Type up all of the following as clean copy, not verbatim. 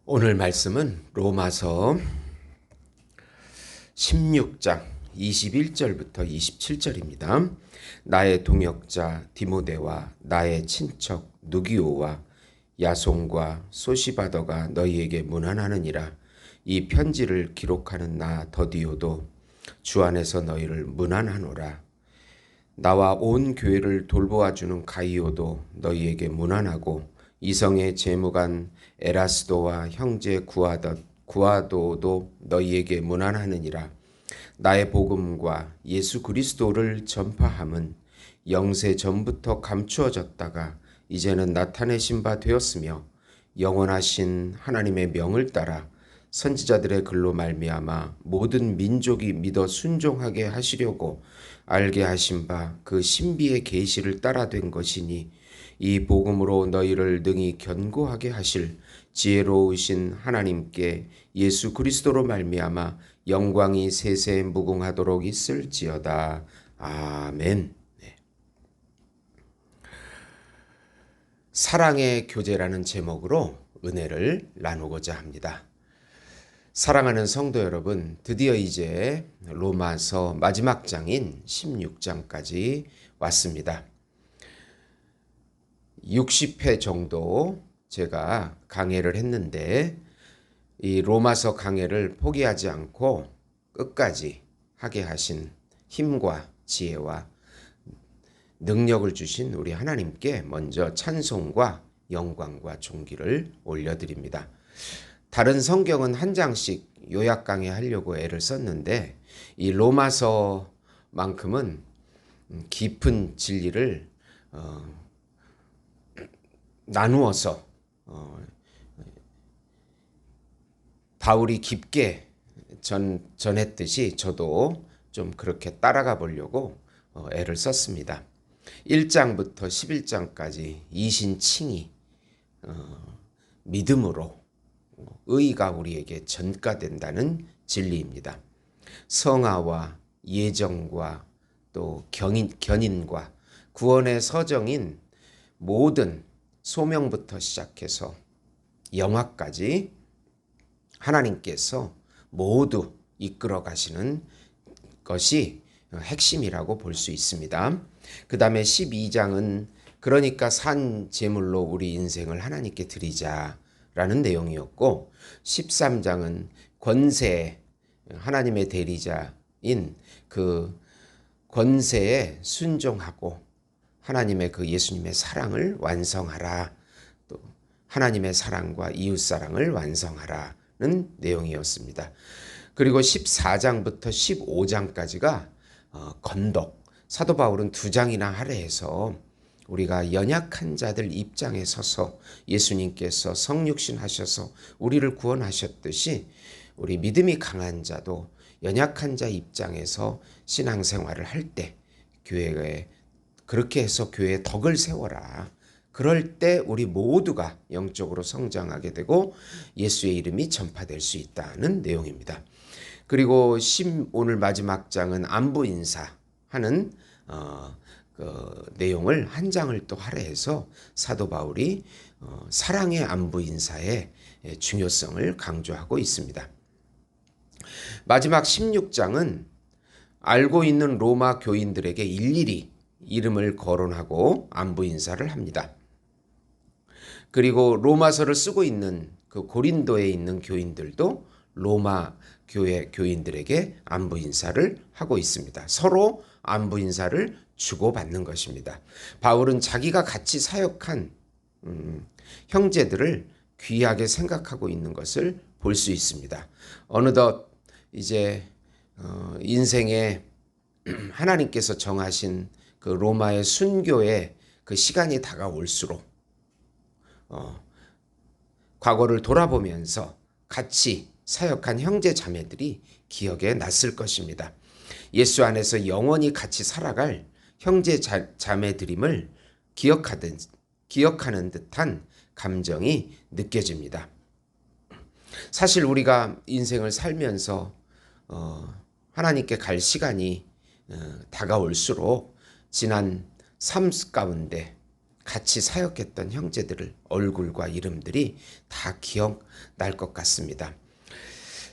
오늘 말씀은 로마서 16장 21절부터 27절입니다. 나의 동역자 디모데와 나의 친척 누기오와 야손과 소시바더가 너희에게 문안하느니라. 이 편지를 기록하는 나 더디오도 주 안에서 너희를 문안하노라. 나와 온 교회를 돌보아주는 가이오도 너희에게 문안하고 이성의 재무관 에라스도와 형제 구아도도 너희에게 문안하느니라. 나의 복음과 예수 그리스도를 전파함은 영세 전부터 감추어졌다가 이제는 나타내신 바 되었으며 영원하신 하나님의 명을 따라 선지자들의 글로 말미암아 모든 민족이 믿어 순종하게 하시려고 알게 하신 바 그 신비의 계시를 따라 된 것이니 이 복음으로 너희를 능히 견고하게 하실 지혜로우신 하나님께 예수 그리스도로 말미암아 영광이 세세 무궁하도록 있을지어다. 아멘. 네. 사랑의 교제라는 제목으로 은혜를 나누고자 합니다. 사랑하는 성도 여러분, 드디어 이제 로마서 마지막 장인 16장까지 왔습니다. 60회 정도 제가 강해를 했는데 이 로마서 강해를 포기하지 않고 끝까지 하게 하신 힘과 지혜와 능력을 주신 우리 하나님께 먼저 찬송과 영광과 존귀를 올려드립니다. 다른 성경은 한 장씩 요약 강해하려고 애를 썼는데 이 로마서만큼은 깊은 진리를 나누어서 바울이 깊게 전했듯이 저도 좀 그렇게 따라가 보려고 애를 썼습니다. 1장부터 11장까지 이신칭의 믿음으로 의가 우리에게 전가된다는 진리입니다. 성화와 예정과 또 견인과 구원의 서정인 모든 소명부터 시작해서 영화까지 하나님께서 모두 이끌어 가시는 것이 핵심이라고 볼 수 있습니다. 그 다음에 12장은 그러니까 산 제물로 우리 인생을 하나님께 드리자라는 내용이었고 13장은 권세, 하나님의 대리자인 그 권세에 순종하고 하나님의 그 예수님의 사랑을 완성하라. 또 하나님의 사랑과 이웃 사랑을 완성하라는 내용이었습니다. 그리고 14장부터 15장까지가 건독. 사도 바울은 2장이나 할애해서 우리가 연약한 자들 입장에 서서 예수님께서 성육신 하셔서 우리를 구원하셨듯이 우리 믿음이 강한 자도 연약한 자 입장에서 신앙생활을 할 때 교회에 그렇게 해서 교회에 덕을 세워라. 그럴 때 우리 모두가 영적으로 성장하게 되고 예수의 이름이 전파될 수 있다는 내용입니다. 그리고 오늘 마지막 장은 안부 인사하는 그 내용을 한 장을 또 할애해서 사도 바울이 사랑의 안부 인사의 중요성을 강조하고 있습니다. 마지막 16장은 알고 있는 로마 교인들에게 일일이 이름을 거론하고 안부 인사를 합니다. 그리고 로마서를 쓰고 있는 그 고린도에 있는 교인들도 로마 교회 교인들에게 안부 인사를 하고 있습니다. 서로 안부 인사를 주고받는 것입니다. 바울은 자기가 같이 사역한 형제들을 귀하게 생각하고 있는 것을 볼 수 있습니다. 어느덧 이제 인생에 하나님께서 정하신 그 로마의 순교의 그 시간이 다가올수록 과거를 돌아보면서 같이 사역한 형제 자매들이 기억에 났을 것입니다. 예수 안에서 영원히 같이 살아갈 형제 자매들임을 기억하는 듯한 감정이 느껴집니다. 사실 우리가 인생을 살면서 하나님께 갈 시간이 다가올수록 지난 삶 가운데 같이 사역했던 형제들을 얼굴과 이름들이 다 기억날 것 같습니다.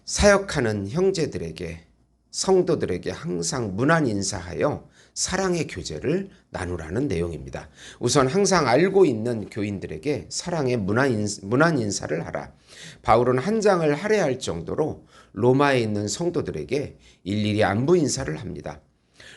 사역하는 형제들에게 성도들에게 항상 문안 인사하여 사랑의 교제를 나누라는 내용입니다. 우선 항상 알고 있는 교인들에게 사랑의 문안 인사를 하라. 바울은 한 장을 할애할 정도로 로마에 있는 성도들에게 일일이 안부 인사를 합니다.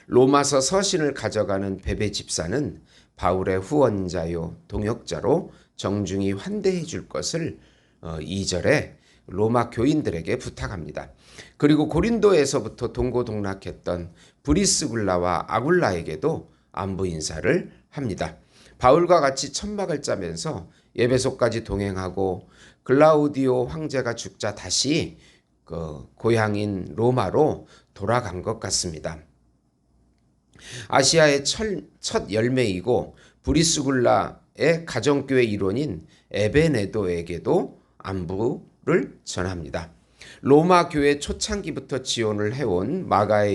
로마서 서신을 가져가는 베베 집사는 바울의 후원자요 동역자로 정중히 환대해 줄 것을 2절에 로마 교인들에게 부탁합니다. 그리고 고린도에서부터 동고동락했던 브리스굴라와 아굴라에게도 안부 인사를 합니다. 바울과 같이 천막을 짜면서 에베소까지 동행하고 글라우디오 황제가 죽자 다시 고향인 로마로 돌아간 것 같습니다. 아시아의 첫 열매이고 브리스굴라의 가정교회 일원인 에베네도에게도 안부를 전합니다. 로마 교회 초창기부터 지원을 해온 마가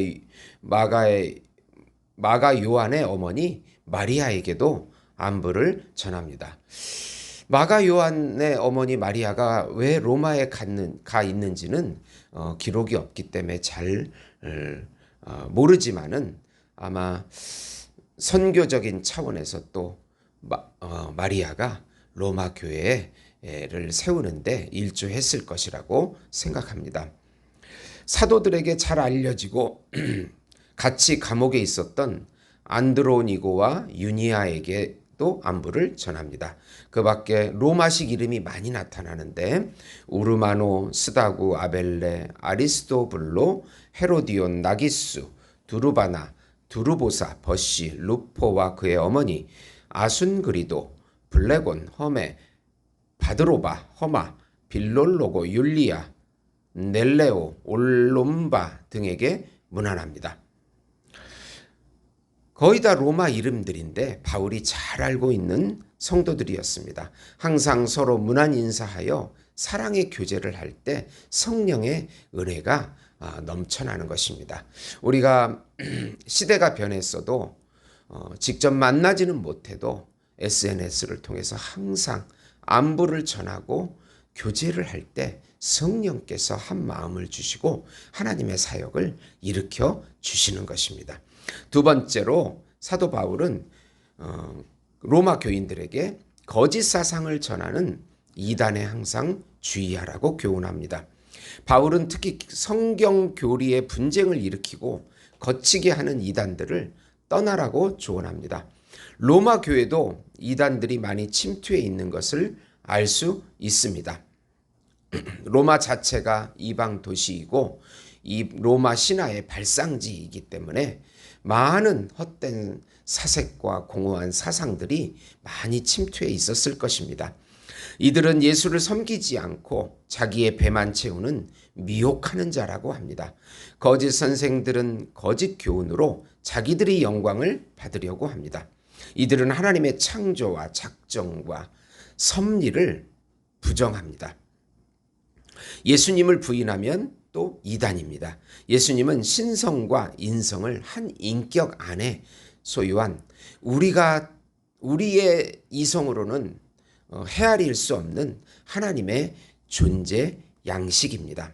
요한의 어머니 마리아에게도 안부를 전합니다. 마가 요한의 어머니 마리아가 왜 로마에 가 있는지는 기록이 없기 때문에 잘 모르지만은 아마 선교적인 차원에서 또 마리아가 로마 교회를 세우는데 일조했을 것이라고 생각합니다. 사도들에게 잘 알려지고 같이 감옥에 있었던 안드로니고와 유니아에게도 안부를 전합니다. 그 밖에 로마식 이름이 많이 나타나는데 우르마노, 스다구, 아벨레, 아리스토블로, 헤로디온, 나기수, 두루바나, 두루보사, 버시, 루포와 그의 어머니, 아순그리도, 블레곤, 허메, 바드로바, 허마, 빌롤로고, 율리아, 넬레오, 올롬바 등에게 문안합니다. 거의 다 로마 이름들인데 바울이 잘 알고 있는 성도들이었습니다. 항상 서로 문안 인사하여 사랑의 교제를 할 때 성령의 은혜가 넘쳐나는 것입니다. 우리가 시대가 변했어도 직접 만나지는 못해도 SNS를 통해서 항상 안부를 전하고 교제를 할 때 성령께서 한 마음을 주시고 하나님의 사역을 일으켜 주시는 것입니다. 두 번째로 사도 바울은 로마 교인들에게 거짓 사상을 전하는 이단에 항상 주의하라고 교훈합니다. 바울은 특히 성경 교리의 분쟁을 일으키고 거치게 하는 이단들을 떠나라고 조언합니다. 로마 교회도 이단들이 많이 침투해 있는 것을 알 수 있습니다. 로마 자체가 이방 도시이고 이 로마 신화의 발상지이기 때문에 많은 헛된 사색과 공허한 사상들이 많이 침투해 있었을 것입니다. 이들은 예수를 섬기지 않고 자기의 배만 채우는 미혹하는 자라고 합니다. 거짓 선생들은 거짓 교훈으로 자기들의 영광을 받으려고 합니다. 이들은 하나님의 창조와 작정과 섭리를 부정합니다. 예수님을 부인하면 또 이단입니다. 예수님은 신성과 인성을 한 인격 안에 소유한 우리의 이성으로는 헤아릴 수 없는 하나님의 존재 양식입니다.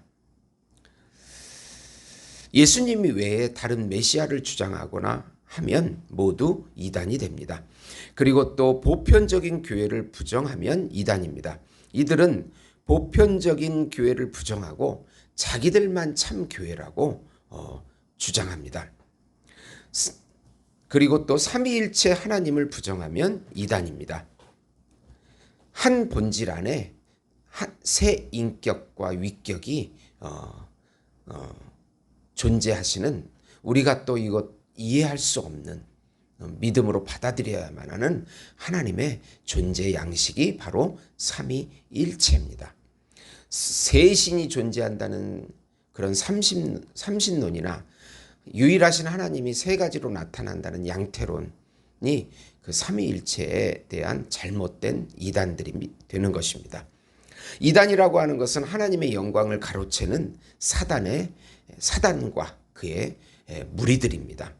예수님이 외에 다른 메시아를 주장하거나 하면 모두 이단이 됩니다. 그리고 또 보편적인 교회를 부정하면 이단입니다. 이들은 보편적인 교회를 부정하고 자기들만 참 교회라고 주장합니다. 그리고 또 삼위일체 하나님을 부정하면 이단입니다. 한 본질 안에 새 인격과 위격이 존재하시는 우리가 또 이것 이해할 수 없는 믿음으로 받아들여야만 하는 하나님의 존재 양식이 바로 삼위일체입니다. 세 신이 존재한다는 그런 삼신론이나 유일하신 하나님이 세 가지로 나타난다는 양태론이 그 삼위일체에 대한 잘못된 이단들이 되는 것입니다. 이단이라고 하는 것은 하나님의 영광을 가로채는 사단과 그의 무리들입니다.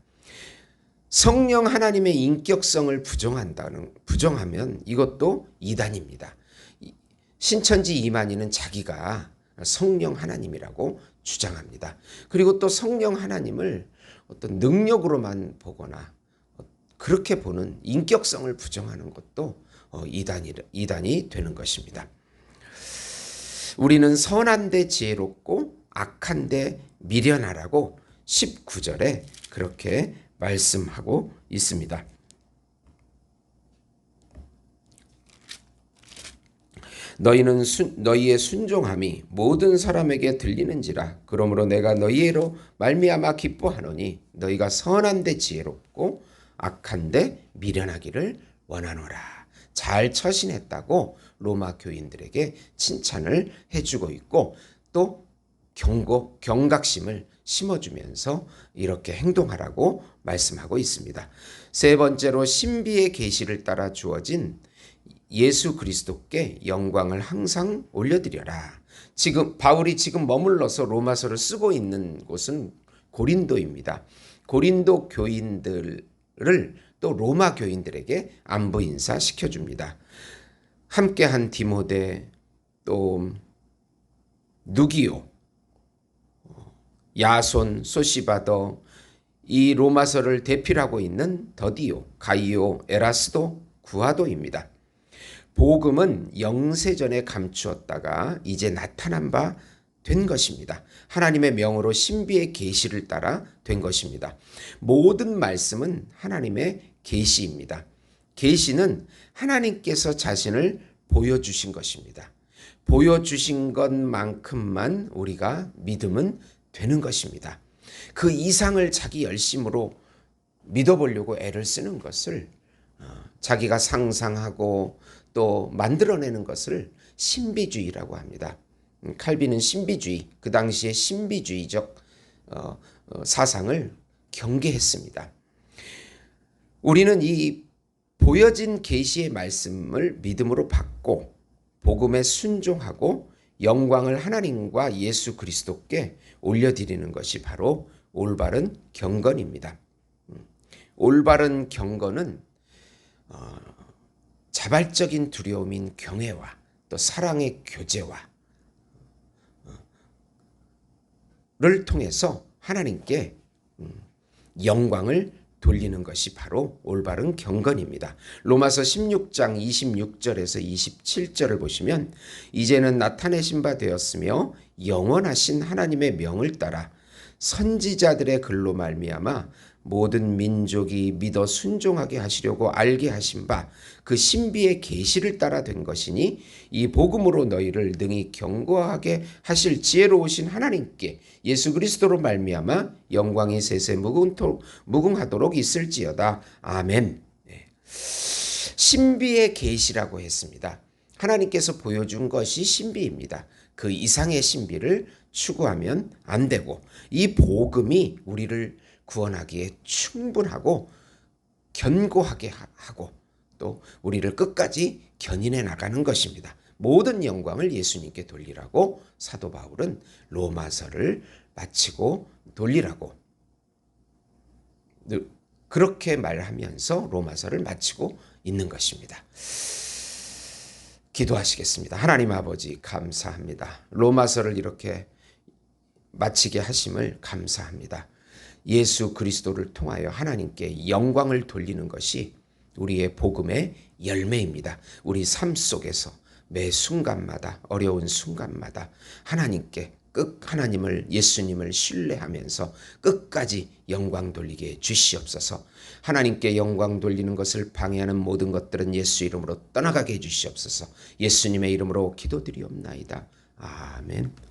성령 하나님의 인격성을 부정하면 이것도 이단입니다. 신천지 이만희는 자기가 성령 하나님이라고 주장합니다. 그리고 또 성령 하나님을 어떤 능력으로만 보거나 그렇게 보는 인격성을 부정하는 것도 이단이 되는 것입니다. 우리는 선한데 지혜롭고 악한데 미련하라고 19절에 그렇게 말씀하고 있습니다. 너희의 순종함이 모든 사람에게 들리는지라. 그러므로 내가 너희로 말미암아 기뻐하노니 너희가 선한데 지혜롭고 악한데 미련하기를 원하노라. 잘 처신했다고 로마 교인들에게 칭찬을 해주고 있고 또 경각심을 심어주면서 이렇게 행동하라고 말씀하고 있습니다. 세 번째로 신비의 계시를 따라 주어진 예수 그리스도께 영광을 항상 올려드려라. 바울이 지금 머물러서 로마서를 쓰고 있는 곳은 고린도입니다. 고린도 교인들을 또 로마 교인들에게 안부 인사 시켜줍니다. 함께한 디모데, 또 누기오, 야손, 소시바더, 이 로마서를 대필하고 있는 더디오, 가이오, 에라스도, 구하도입니다. 복음은 영세전에 감추었다가 이제 나타난 바 된 것입니다. 하나님의 명으로 신비의 계시를 따라 된 것입니다. 모든 말씀은 하나님의 계시입니다. 계시는 하나님께서 자신을 보여주신 것입니다. 보여주신 것만큼만 우리가 믿으면 되는 것입니다. 그 이상을 자기 열심으로 믿어보려고 애를 쓰는 것을 자기가 상상하고 또 만들어내는 것을 신비주의라고 합니다. 칼빈은 신비주의, 그 당시에 신비주의적 사상을 경계했습니다. 우리는 이 보여진 계시의 말씀을 믿음으로 받고 복음에 순종하고 영광을 하나님과 예수 그리스도께 올려드리는 것이 바로 올바른 경건입니다. 올바른 경건은 자발적인 두려움인 경외와 또 사랑의 교제와 를 통해서 하나님께 영광을 돌리는 것이 바로 올바른 경건입니다. 로마서 16장 26절에서 27절을 보시면 이제는 나타내신 바 되었으며 영원하신 하나님의 명을 따라 선지자들의 글로 말미암아 모든 민족이 믿어 순종하게 하시려고 알게 하신 바 그 신비의 계시를 따라 된 것이니 이 복음으로 너희를 능히 견고하게 하실 지혜로우신 하나님께 예수 그리스도로 말미암아 영광이 세세 무궁하도록 있을지어다. 아멘. 신비의 계시라고 했습니다. 하나님께서 보여준 것이 신비입니다. 그 이상의 신비를 추구하면 안 되고 이 복음이 우리를 구원하기에 충분하고 견고하게 하고 또 우리를 끝까지 견인해 나가는 것입니다. 모든 영광을 예수님께 돌리라고 사도 바울은 로마서를 마치고 돌리라고 그렇게 말하면서 로마서를 마치고 있는 것입니다. 기도하시겠습니다. 하나님 아버지 감사합니다. 로마서를 이렇게 마치게 하심을 감사합니다. 예수 그리스도를 통하여 하나님께 영광을 돌리는 것이 우리의 복음의 열매입니다. 우리 삶 속에서 매 순간마다 어려운 순간마다 하나님께 하나님을 예수님을 신뢰하면서 끝까지 영광 돌리게 주시옵소서. 하나님께 영광 돌리는 것을 방해하는 모든 것들은 예수 이름으로 떠나가게 해주시옵소서. 예수님의 이름으로 기도드리옵나이다. 아멘.